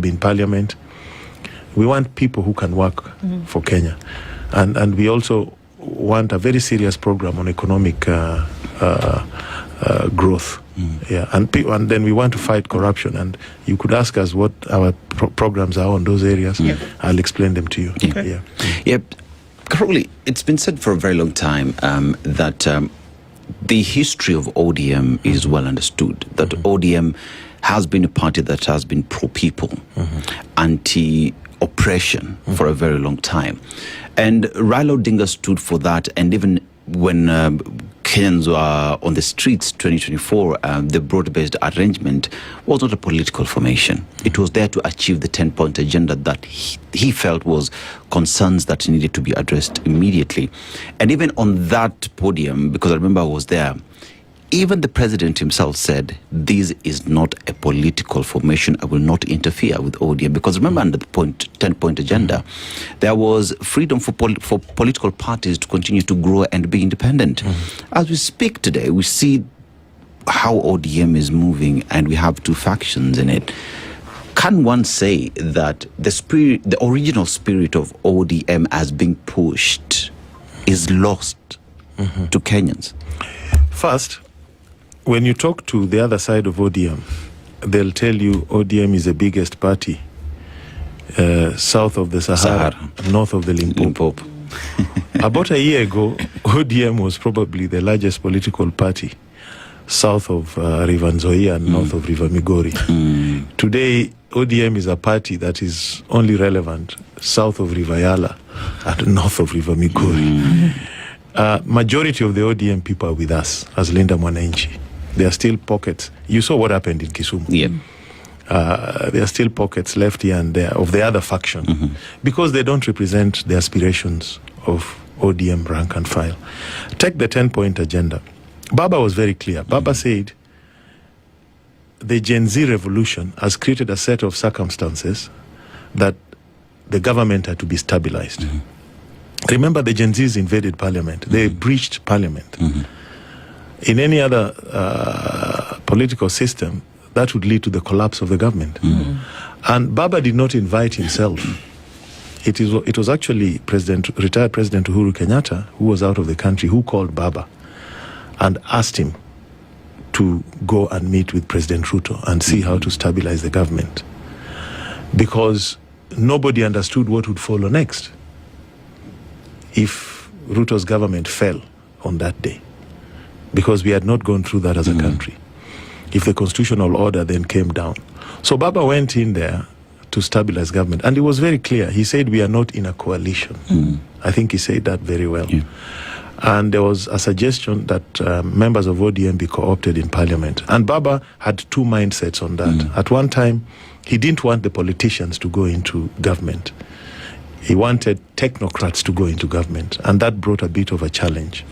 to be in parliament. We want people who can work for Kenya. And we also want a very serious program on economic growth. Yeah, and then we want to fight corruption. And you could ask us what our programs are on those areas. I'll explain them to you. Caroli, it's been said for a very long time that the history of ODM is well understood, that ODM has been a party that has been pro-people, anti-oppression for a very long time. And Raila Odinga stood for that, and even when Kenyans were on the streets 2024, the broad-based arrangement was not a political formation. It was there to achieve the 10-point agenda that he felt was concerns that needed to be addressed immediately. And even on that podium, because I remember I was there, even the president himself said, this is not a political formation. I will not interfere with ODM. Because remember, under the 10-point agenda, there was freedom for political parties to continue to grow and be independent. As we speak today, we see how ODM is moving, and we have two factions in it. Can one say that the original spirit of ODM as being pushed is lost to Kenyans? First, when you talk to the other side of ODM, they'll tell you ODM is the biggest party south of the Sahara, north of the Limpopo. About a year ago, ODM was probably the largest political party south of River Nzoia and north of River Migori. Today, ODM is a party that is only relevant south of River Yala and north of River Migori. Majority of the ODM people are with us as Linda Mwananchi. There are still pockets. You saw what happened in Kisumu. There are still pockets left here and there of the other faction because they don't represent the aspirations of ODM rank and file. Take the 10-point agenda. Baba was very clear. Baba said the Gen Z revolution has created a set of circumstances that the government had to be stabilized. Remember, the Gen Zs invaded parliament. They breached parliament. In any other political system, that would lead to the collapse of the government. And Baba did not invite himself. It was actually retired President Uhuru Kenyatta, who was out of the country, who called Baba and asked him to go and meet with President Ruto and see how to stabilize the government. Because nobody understood what would follow next if Ruto's government fell on that day, because we had not gone through that as a country. If the constitutional order then came down. So Baba went in there to stabilize government, and it was very clear. He said, we are not in a coalition. I think he said that very well. And there was a suggestion that members of ODM be co-opted in parliament. And Baba had two mindsets on that. At one time, he didn't want the politicians to go into government. He wanted technocrats to go into government, and that brought a bit of a challenge.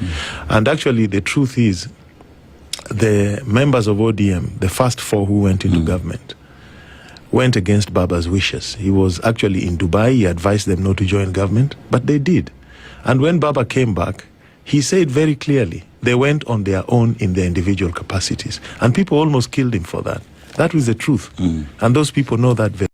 And actually, the truth is, the members of ODM, the first four who went into government, went against Baba's wishes. He was actually in Dubai. He advised them not to join government, but they did. And when Baba came back, he said very clearly, they went on their own in their individual capacities. And people almost killed him for that. That was the truth. And those people know that very